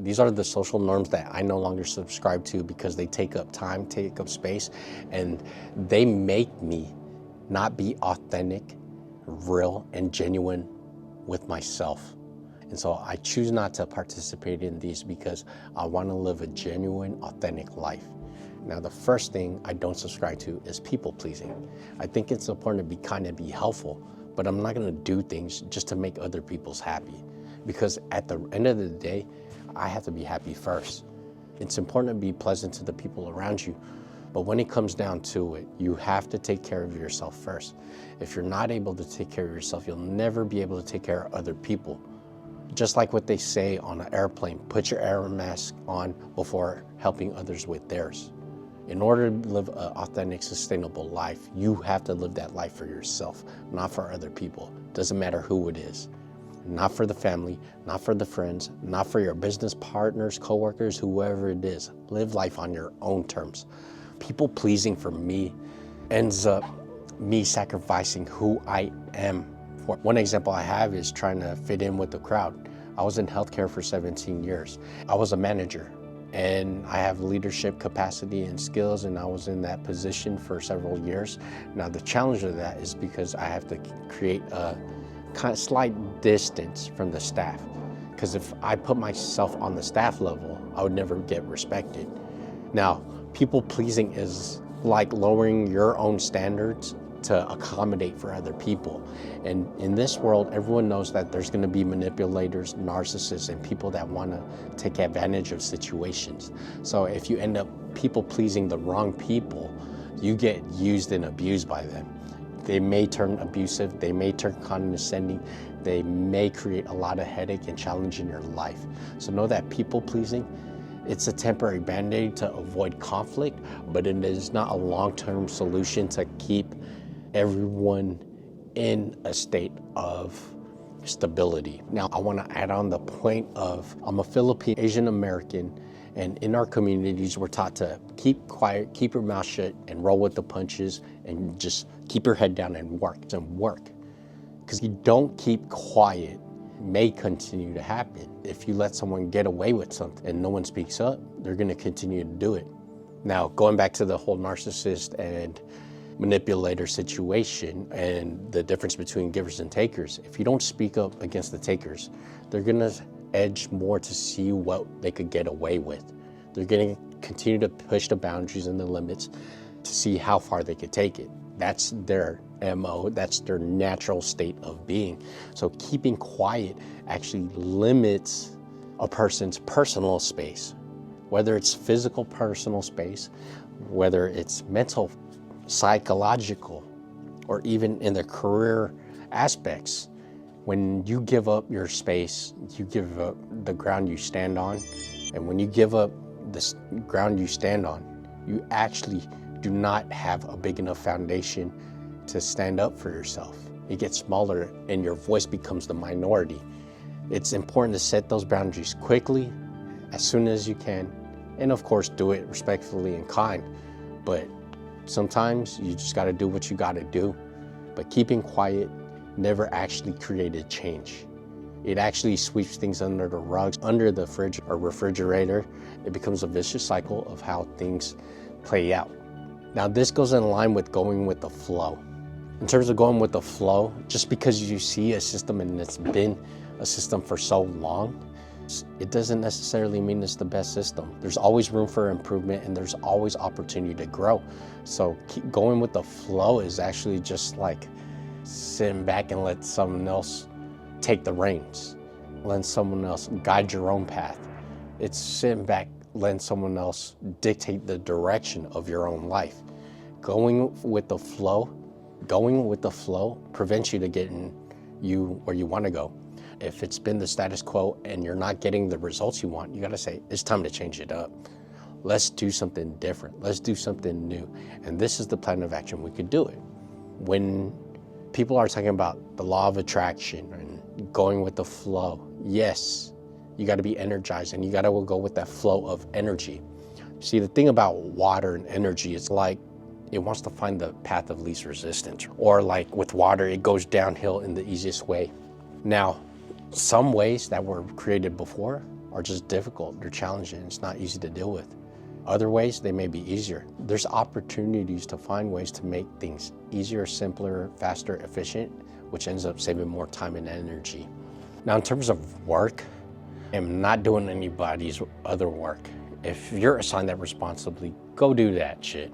These are the social norms that I no longer subscribe to because they take up time, take up space, and they make me not be authentic, real, and genuine with myself. And so I choose not to participate in these because I want to live a genuine, authentic life. Now, the first thing I don't subscribe to is people pleasing. I think it's important to be kind and be helpful, but I'm not going to do things just to make other people's happy. Because at the end of the day, I have to be happy first. It's important to be pleasant to the people around you, but when it comes down to it, you have to take care of yourself first. If you're not able to take care of yourself, you'll never be able to take care of other people. Just like what they say on an airplane, put your air mask on before helping others with theirs. In order to live an authentic, sustainable life, you have to live that life for yourself, not for other people. Doesn't matter who it is. Not for the family, not for the friends, not for your business partners, coworkers, whoever it is. Live life on your own terms. People pleasing for me ends up me sacrificing who I am. For one example I have is trying to fit in with the crowd. I was in healthcare for 17 years. I was a manager and I have leadership capacity and skills, and I was in that position for several years. Now the challenge of that is because I have to create a kind of slight distance from the staff, because if I put myself on the staff level, I would never get respected. Now, people pleasing is like lowering your own standards to accommodate for other people. And in this world, everyone knows that there's going to be manipulators, narcissists, and people that want to take advantage of situations. So if you end up people pleasing the wrong people, you get used and abused by them. They may turn abusive, they may turn condescending, they may create a lot of headache and challenge in your life. So know that people pleasing, it's a temporary band-aid to avoid conflict, but it is not a long-term solution to keep everyone in a state of stability. Now, I want to add on the point of I'm a Filipino Asian American, and in our communities, we're taught to keep quiet, keep your mouth shut, and roll with the punches, and just keep your head down and work. Because you don't keep quiet, may continue to happen. If you let someone get away with something and no one speaks up, they're going to continue to do it. Now, going back to the whole narcissist and manipulator situation and the difference between givers and takers, if you don't speak up against the takers, they're going to edge more to see what they could get away with. They're going to continue to push the boundaries and the limits to see how far they could take it. That's their MO, that's their natural state of being. So keeping quiet actually limits a person's personal space, whether it's physical personal space, whether it's mental, psychological, or even in the career aspects. When you give up your space, you give up the ground you stand on. And when you give up this ground you stand on, you actually do not have a big enough foundation to stand up for yourself. It gets smaller and your voice becomes the minority. It's important to set those boundaries quickly, as soon as you can, and of course do it respectfully and kind. But sometimes you just gotta do what you gotta do. But keeping quiet never actually created change. It actually sweeps things under the rugs, under the fridge or refrigerator. It becomes a vicious cycle of how things play out. Now, this goes in line with going with the flow. In terms of going with the flow, just because you see a system and it's been a system for so long, it doesn't necessarily mean it's the best system. There's always room for improvement and there's always opportunity to grow. So keep going with the flow is actually just like sitting back and let someone else take the reins. Let someone else guide your own path. It's sitting back, letting someone else dictate the direction of your own life. Going with the flow prevents you to getting you where you want to go. If it's been the status quo and you're not getting the results you want, you got to say, it's time to change it up. Let's do something different. Let's do something new. And this is the plan of action we could do it. When people are talking about the law of attraction and going with the flow, yes, you got to be energized and you got to go with that flow of energy. See, the thing about water and energy is like it wants to find the path of least resistance, or like with water, it goes downhill in the easiest way. Now, some ways that were created before are just difficult, they're challenging, it's not easy to deal with. Other ways, they may be easier. There's opportunities to find ways to make things easier, simpler, faster, efficient, which ends up saving more time and energy. Now, in terms of work, I'm not doing anybody's other work. If you're assigned that responsibly, go do that shit.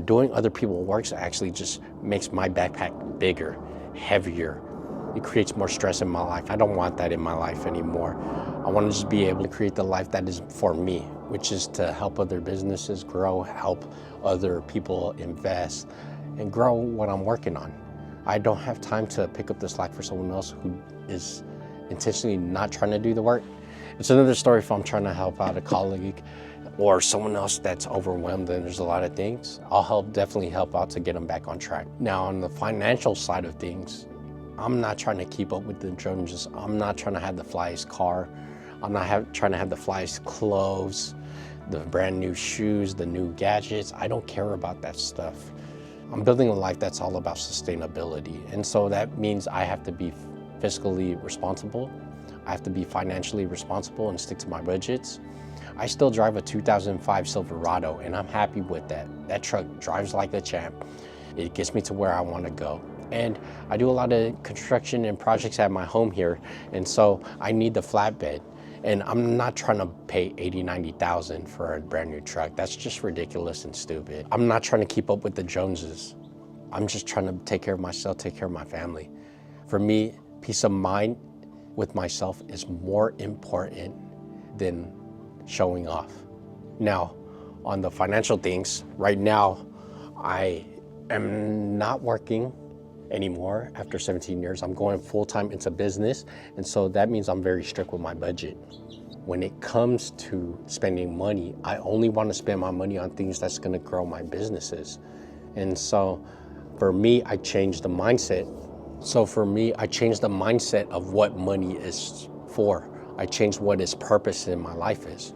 Doing other people's work actually just makes my backpack bigger, heavier. It creates more stress in my life. I don't want that in my life anymore. I want to just be able to create the life that is for me, which is to help other businesses grow, help other people invest, and grow what I'm working on. I don't have time to pick up the slack for someone else who is intentionally not trying to do the work. It's another story if I'm trying to help out a colleague or someone else that's overwhelmed and there's a lot of things. I'll definitely help out to get them back on track. Now, on the financial side of things, I'm not trying to keep up with the Joneses. I'm not trying to have the flyest car. I'm not trying to have the flyest clothes, the brand new shoes, the new gadgets. I don't care about that stuff. I'm building a life that's all about sustainability. And so that means I have to be fiscally responsible. I have to be financially responsible and stick to my budgets. I still drive a 2005 Silverado and I'm happy with that. That truck drives like a champ. It gets me to where I want to go. And I do a lot of construction and projects at my home here. And so I need the flatbed. And I'm not trying to pay $80,000, $90,000 for a brand new truck. That's just ridiculous and stupid. I'm not trying to keep up with the Joneses. I'm just trying to take care of myself, take care of my family. For me, peace of mind with myself is more important than showing off. Now, on the financial things, right now, I am not working anymore after 17 years. I'm going full-time into business, and so that means I'm very strict with my budget. When it comes to spending money, I only want to spend my money on things that's going to grow my businesses. And so for me, I changed the mindset. Of what money is for. I changed what its purpose in my life is.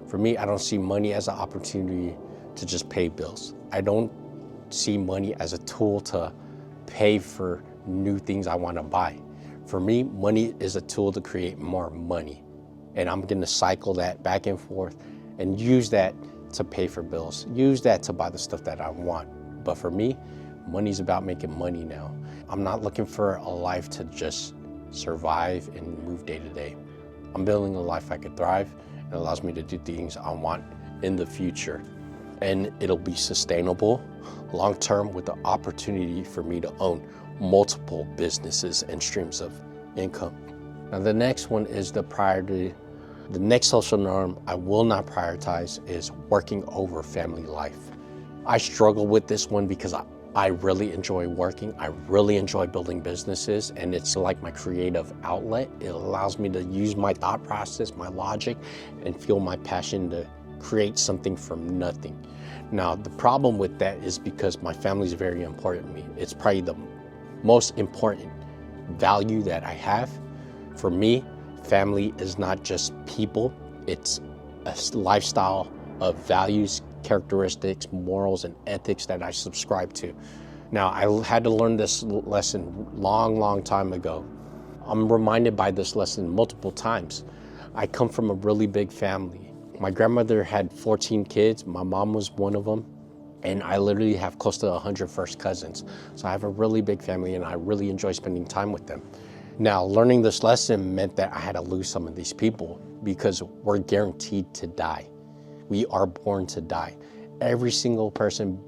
For me, I don't see money as an opportunity to just pay bills. I don't see money as a tool to pay for new things I want to buy. For me, money is a tool to create more money. And I'm going to cycle that back and forth and use that to pay for bills, use that to buy the stuff that I want. But for me, money's about making money now. I'm not looking for a life to just survive and move day to day. I'm building a life I could thrive and allows me to do things I want in the future. And it'll be sustainable long-term with the opportunity for me to own multiple businesses and streams of income. Now, the next one is the priority. The next social norm I will not prioritize is working over family life. I struggle with this one because I really enjoy working. I really enjoy building businesses, and it's like my creative outlet. It allows me to use my thought process, my logic, and feel my passion to create something from nothing. Now, the problem with that is because my family is very important to me. It's probably the most important value that I have. For me, family is not just people. It's a lifestyle of values, characteristics, morals, and ethics that I subscribe to. Now, I had to learn this lesson long time ago. I'm reminded by this lesson multiple times. I come from a really big family. My grandmother had 14 kids. My mom was one of them. And I literally have close to 100 first cousins. So I have a really big family and I really enjoy spending time with them. Now, learning this lesson meant that I had to lose some of these people because we're guaranteed to die. We are born to die. Every single person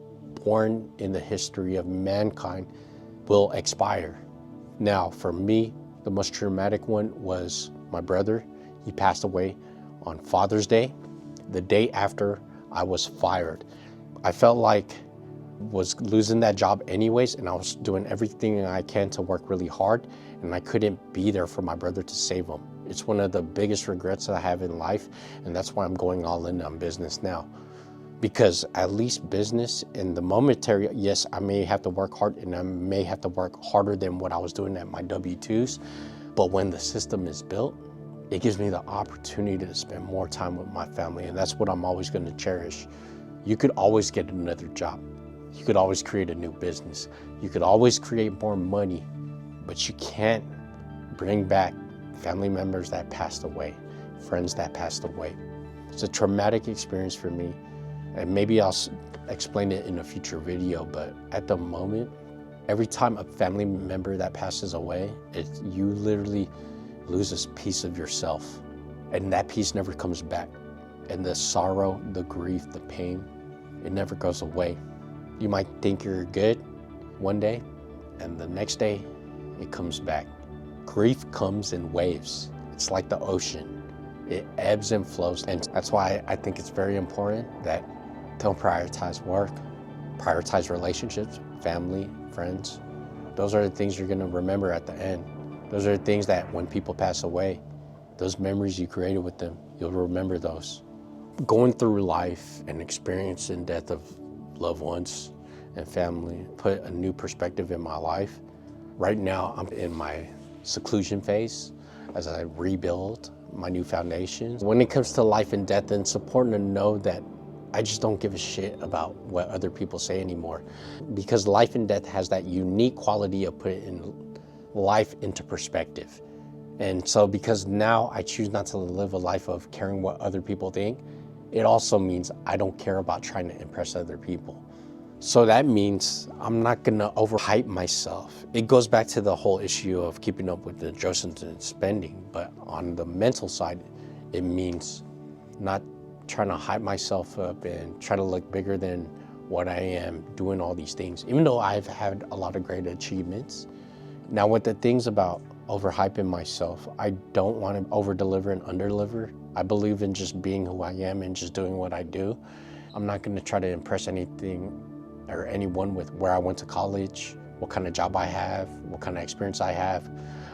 born in the history of mankind will expire. Now, for me, the most traumatic one was my brother. He passed away on Father's Day, the day after I was fired. I felt like I was losing that job anyways, and I was doing everything I can to work really hard, and I couldn't be there for my brother to save him. It's one of the biggest regrets that I have in life, and that's why I'm going all in on business now. Because at least business in the momentary, yes, I may have to work hard and I may have to work harder than what I was doing at my W-2s, but when the system is built, it gives me the opportunity to spend more time with my family, and that's what I'm always going to cherish. You could always get another job. You could always create a new business. You could always create more money, but you can't bring back family members that passed away, friends that passed away. It's a traumatic experience for me, and maybe I'll explain it in a future video, but at the moment, every time a family member that passes away, you literally lose a piece of yourself, and that piece never comes back. And the sorrow, the grief, the pain, it never goes away. You might think you're good one day, and the next day, it comes back. Grief comes in waves. It's like the ocean. It ebbs and flows, and that's why I think it's very important that don't prioritize work, prioritize relationships, family, friends. Those are the things you're gonna remember at the end. Those are the things that when people pass away, those memories you created with them, you'll remember those. Going through life and experiencing death of loved ones and family put a new perspective in my life. Right now, I'm in my seclusion phase as I rebuild my new foundation. When it comes to life and death, then it's important to know that I just don't give a shit about what other people say anymore, because life and death has that unique quality of putting life into perspective. And so because now I choose not to live a life of caring what other people think, it also means I don't care about trying to impress other people. So that means I'm not gonna overhype myself. It goes back to the whole issue of keeping up with the Josephs and spending, but on the mental side, it means not trying to hype myself up and try to look bigger than what I am doing all these things, even though I've had a lot of great achievements. Now with the things about overhyping myself, I don't want to over-deliver and under-deliver. I believe in just being who I am and just doing what I do. I'm not gonna try to impress anything or anyone with where I went to college, what kind of job I have, what kind of experience I have.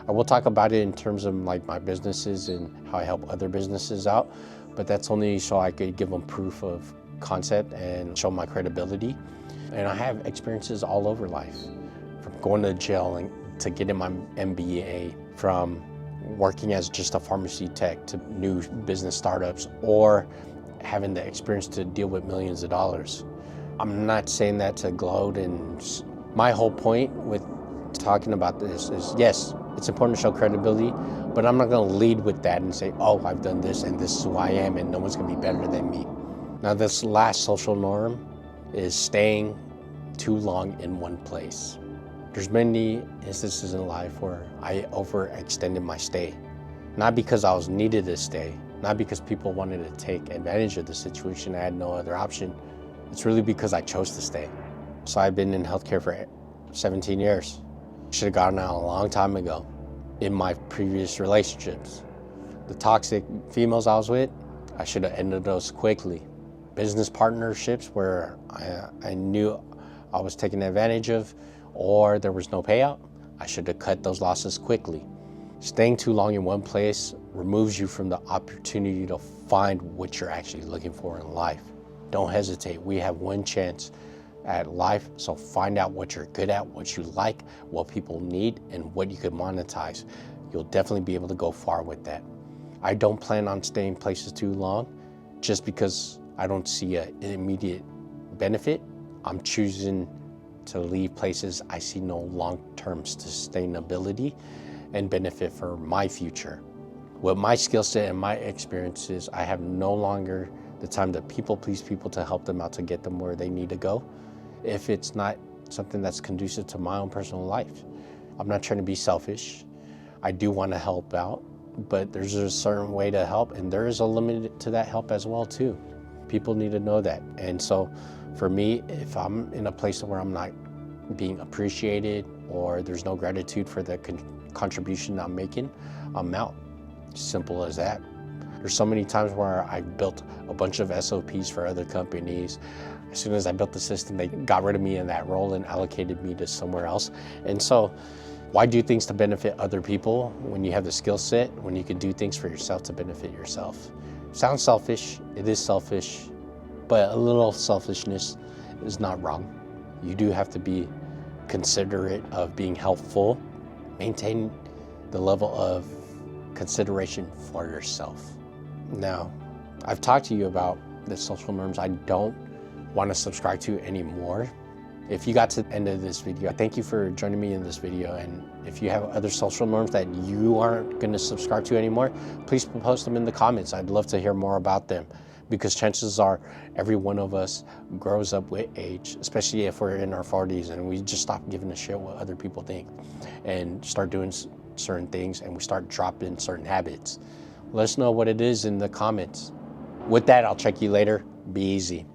I will talk about it in terms of like my businesses and how I help other businesses out, but that's only so I could give them proof of concept and show my credibility. And I have experiences all over life, from going to jail and to getting my MBA, from working as just a pharmacy tech to new business startups, or having the experience to deal with millions of dollars. I'm not saying that to gloat, and my whole point with talking about this is, yes, it's important to show credibility, but I'm not gonna lead with that and say, oh, I've done this and this is who I am and no one's gonna be better than me. Now this last social norm is staying too long in one place. There's many instances in life where I overextended my stay, not because I was needed to stay, not because people wanted to take advantage of the situation, I had no other option. It's really because I chose to stay. So I've been in healthcare for 17 years. Should have gotten out a long time ago. In my previous relationships, the toxic females I was with, I should have ended those quickly. Business partnerships where I knew I was taken advantage of or there was no payout, I should have cut those losses quickly. Staying too long in one place removes you from the opportunity to find what you're actually looking for in life. Don't hesitate. We have one chance at life, so find out what you're good at, what you like, what people need, and what you could monetize. You'll definitely be able to go far with that. I don't plan on staying places too long just because I don't see an immediate benefit. I'm choosing to leave places I see no long-term sustainability and benefit for my future. With my skill set and my experiences, I have no longer the time to people please people to help them out to get them where they need to go, if it's not something that's conducive to my own personal life. I'm not trying to be selfish. I do want to help out, but there's a certain way to help, and there is a limit to that help as well too. People need to know that. And so for me, if I'm in a place where I'm not being appreciated or there's no gratitude for the contribution I'm making, I'm out. Simple as that. There's so many times where I built a bunch of SOPs for other companies. As soon as I built the system, they got rid of me in that role and allocated me to somewhere else. And so why do things to benefit other people when you have the skill set, when you can do things for yourself to benefit yourself? Sounds selfish, it is selfish, but a little selfishness is not wrong. You do have to be considerate of being helpful, maintain the level of consideration for yourself. Now, I've talked to you about the social norms I don't want to subscribe to anymore. If you got to the end of this video, thank you for joining me in this video. And if you have other social norms that you aren't going to subscribe to anymore, please post them in the comments. I'd love to hear more about them, because chances are every one of us grows up with age, especially if we're in our 40s and we just stop giving a shit what other people think and start doing certain things, and we start dropping certain habits. Let us know what it is in the comments. With that, I'll check you later. Be easy.